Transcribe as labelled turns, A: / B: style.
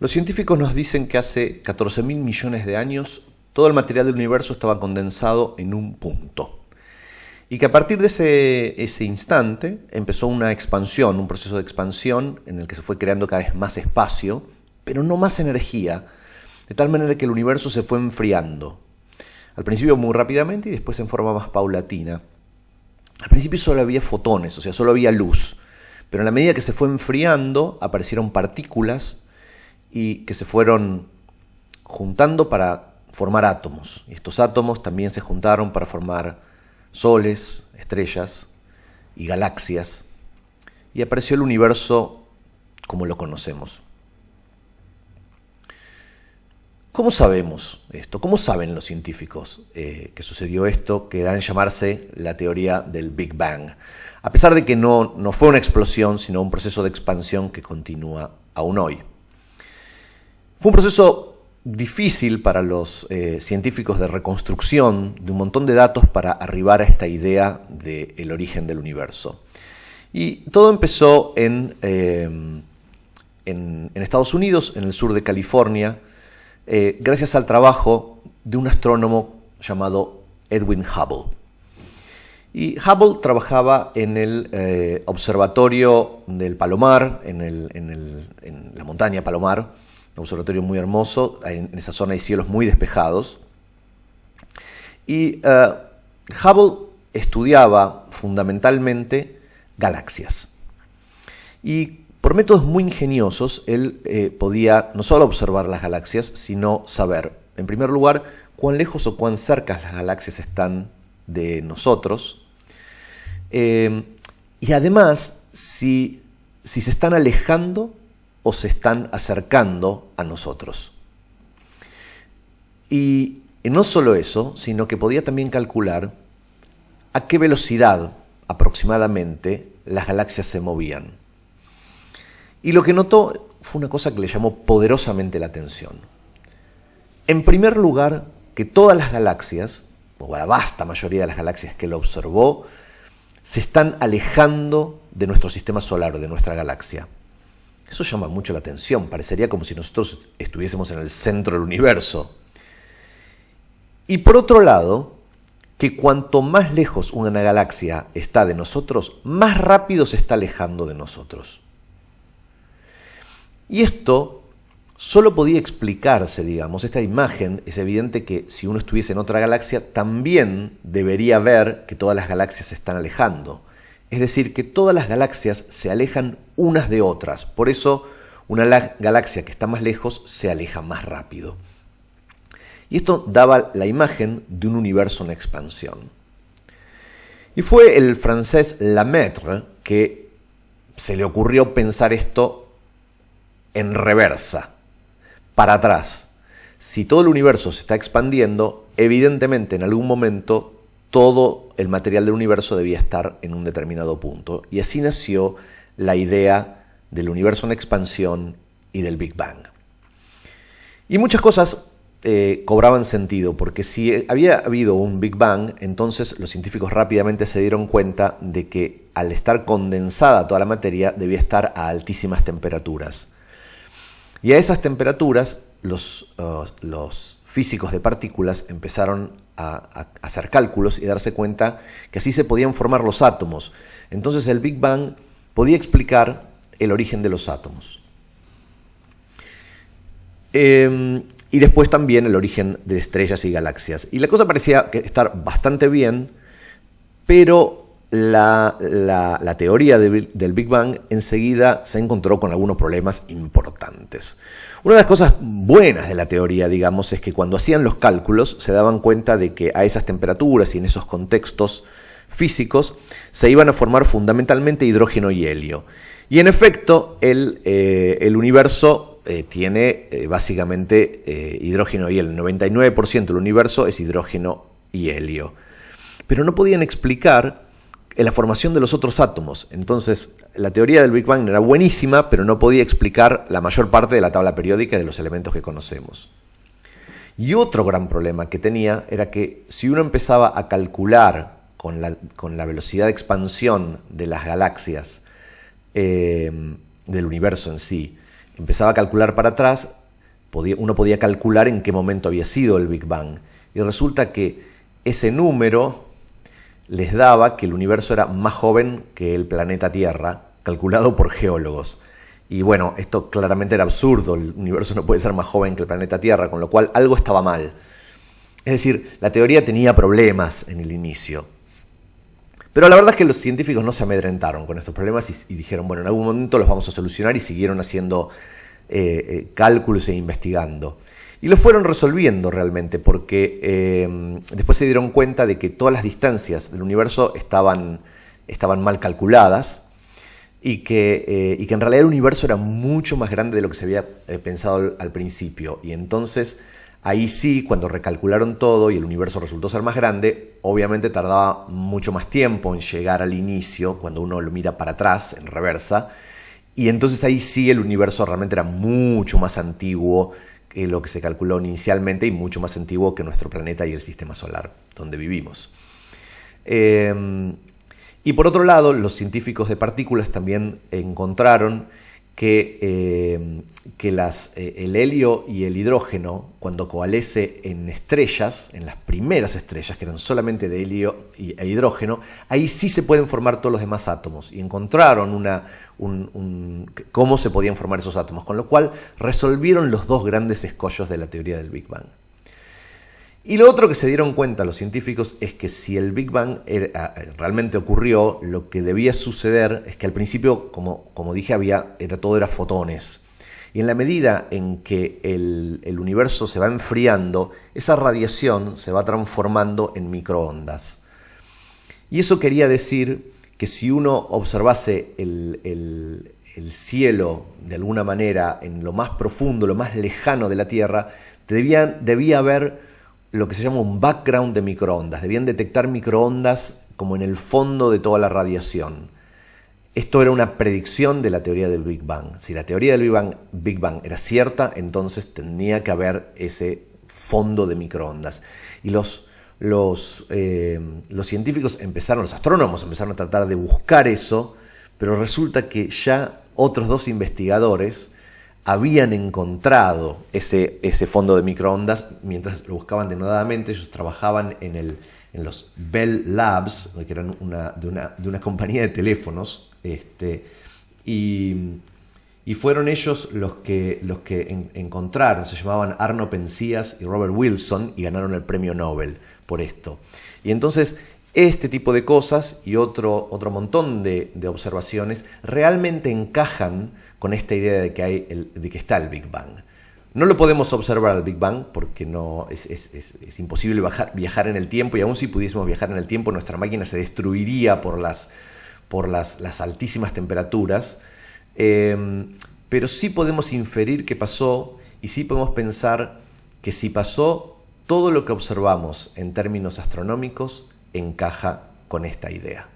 A: Los científicos nos dicen que hace 14.000 millones de años todo el material del universo estaba condensado en un punto. Y que a partir de ese instante empezó una expansión, un proceso de expansión en el que se fue creando cada vez más espacio, pero no más energía, de tal manera que el universo se fue enfriando. Al principio muy rápidamente y después en forma más paulatina. Al principio solo había fotones, o sea, solo había luz. Pero en la medida que se fue enfriando, aparecieron partículas y que se fueron juntando para formar átomos. Y estos átomos también se juntaron para formar soles, estrellas y galaxias. Y apareció el universo como lo conocemos. ¿Cómo sabemos esto? ¿Cómo saben los científicos que sucedió esto, que da en llamarse la teoría del Big Bang? A pesar de que no fue una explosión, sino un proceso de expansión que continúa aún hoy. Fue un proceso difícil para los científicos de reconstrucción de un montón de datos para arribar a esta idea del origen del universo. Y todo empezó en Estados Unidos, en el sur de California, gracias al trabajo de un astrónomo llamado Edwin Hubble. Y Hubble trabajaba en el observatorio del Palomar, en la montaña Palomar, un observatorio muy hermoso, en esa zona hay cielos muy despejados. Y Hubble estudiaba fundamentalmente galaxias. Y por métodos muy ingeniosos, él podía no solo observar las galaxias, sino saber, en primer lugar, cuán lejos o cuán cerca las galaxias están de nosotros. Y además, si se están alejando o se están acercando a nosotros. Y no solo eso, sino que podía también calcular a qué velocidad aproximadamente las galaxias se movían. Y lo que notó fue una cosa que le llamó poderosamente la atención. En primer lugar, que todas las galaxias, o la vasta mayoría de las galaxias que él observó, se están alejando de nuestro sistema solar, de nuestra galaxia. Eso llama mucho la atención, parecería como si nosotros estuviésemos en el centro del universo. Y por otro lado, que cuanto más lejos una galaxia está de nosotros, más rápido se está alejando de nosotros. Y esto solo podía explicarse, digamos, esta imagen es evidente que si uno estuviese en otra galaxia, también debería ver que todas las galaxias se están alejando. Es decir, que todas las galaxias se alejan unas de otras. Por eso, una galaxia que está más lejos se aleja más rápido. Y esto daba la imagen de un universo en expansión. Y fue el francés Lemaitre que se le ocurrió pensar esto en reversa, para atrás. Si todo el universo se está expandiendo, evidentemente en algún momento todo el material del universo debía estar en un determinado punto. Y así nació la idea del universo en expansión y del Big Bang. Y muchas cosas cobraban sentido, porque si había habido un Big Bang, entonces los científicos rápidamente se dieron cuenta de que al estar condensada toda la materia debía estar a altísimas temperaturas. Y a esas temperaturas los físicos de partículas empezaron a hacer cálculos y darse cuenta que así se podían formar los átomos. Entonces el Big Bang podía explicar el origen de los átomos. Y después también el origen de estrellas y galaxias. Y la cosa parecía estar bastante bien, pero la teoría del Big Bang enseguida se encontró con algunos problemas importantes. Una de las cosas buenas de la teoría, digamos, es que cuando hacían los cálculos se daban cuenta de que a esas temperaturas y en esos contextos físicos se iban a formar fundamentalmente hidrógeno y helio. Y en efecto, el universo tiene básicamente hidrógeno y helio. El 99% del universo es hidrógeno y helio. Pero no podían explicar la formación de los otros átomos. Entonces, la teoría del Big Bang era buenísima, pero no podía explicar la mayor parte de la tabla periódica de los elementos que conocemos. Y otro gran problema que tenía era que si uno empezaba a calcular con la velocidad de expansión de las galaxias, del universo en sí, empezaba a calcular para atrás, uno podía calcular en qué momento había sido el Big Bang. Y resulta que ese número les daba que el universo era más joven que el planeta Tierra, calculado por geólogos. Y bueno, esto claramente era absurdo, el universo no puede ser más joven que el planeta Tierra, con lo cual algo estaba mal. Es decir, la teoría tenía problemas en el inicio. Pero la verdad es que los científicos no se amedrentaron con estos problemas y dijeron, bueno, en algún momento los vamos a solucionar, y siguieron haciendo cálculos e investigando. Y lo fueron resolviendo realmente, porque después se dieron cuenta de que todas las distancias del universo estaban mal calculadas, y que en realidad el universo era mucho más grande de lo que se había pensado al principio. Y entonces ahí sí, cuando recalcularon todo y el universo resultó ser más grande, obviamente tardaba mucho más tiempo en llegar al inicio, cuando uno lo mira para atrás, en reversa. Y entonces ahí sí el universo realmente era mucho más antiguo que lo que se calculó inicialmente, y mucho más antiguo que nuestro planeta y el sistema solar donde vivimos. Y por otro lado, los científicos de partículas también encontraron que el helio y el hidrógeno, cuando coalesce en estrellas, en las primeras estrellas, que eran solamente de helio e hidrógeno, ahí sí se pueden formar todos los demás átomos. Y encontraron cómo se podían formar esos átomos, con lo cual resolvieron los dos grandes escollos de la teoría del Big Bang. Y lo otro que se dieron cuenta los científicos es que si el Big Bang realmente ocurrió, lo que debía suceder es que al principio, como dije, todo era fotones. Y en la medida en que el universo se va enfriando, esa radiación se va transformando en microondas. Y eso quería decir que si uno observase el cielo de alguna manera en lo más profundo, lo más lejano de la Tierra, debía haber lo que se llama un background de microondas. Debían detectar microondas como en el fondo de toda la radiación. Esto era una predicción de la teoría del Big Bang. Si la teoría del Big Bang era cierta, entonces tenía que haber ese fondo de microondas. Y los científicos los astrónomos empezaron a tratar de buscar eso, pero resulta que ya otros dos investigadores habían encontrado ese fondo de microondas mientras lo buscaban denodadamente. Ellos trabajaban en los Bell Labs, que eran de una compañía de teléfonos, y fueron ellos los que encontraron. Se llamaban Arno Penzias y Robert Wilson, y ganaron el premio Nobel por esto. Y entonces este tipo de cosas y otro montón de observaciones realmente encajan con esta idea de que está el Big Bang. No lo podemos observar al Big Bang porque no es imposible viajar en el tiempo, y aun si pudiésemos viajar en el tiempo, nuestra máquina se destruiría por las altísimas temperaturas. Pero sí podemos inferir que pasó, y sí podemos pensar que si pasó, todo lo que observamos en términos astronómicos encaja con esta idea.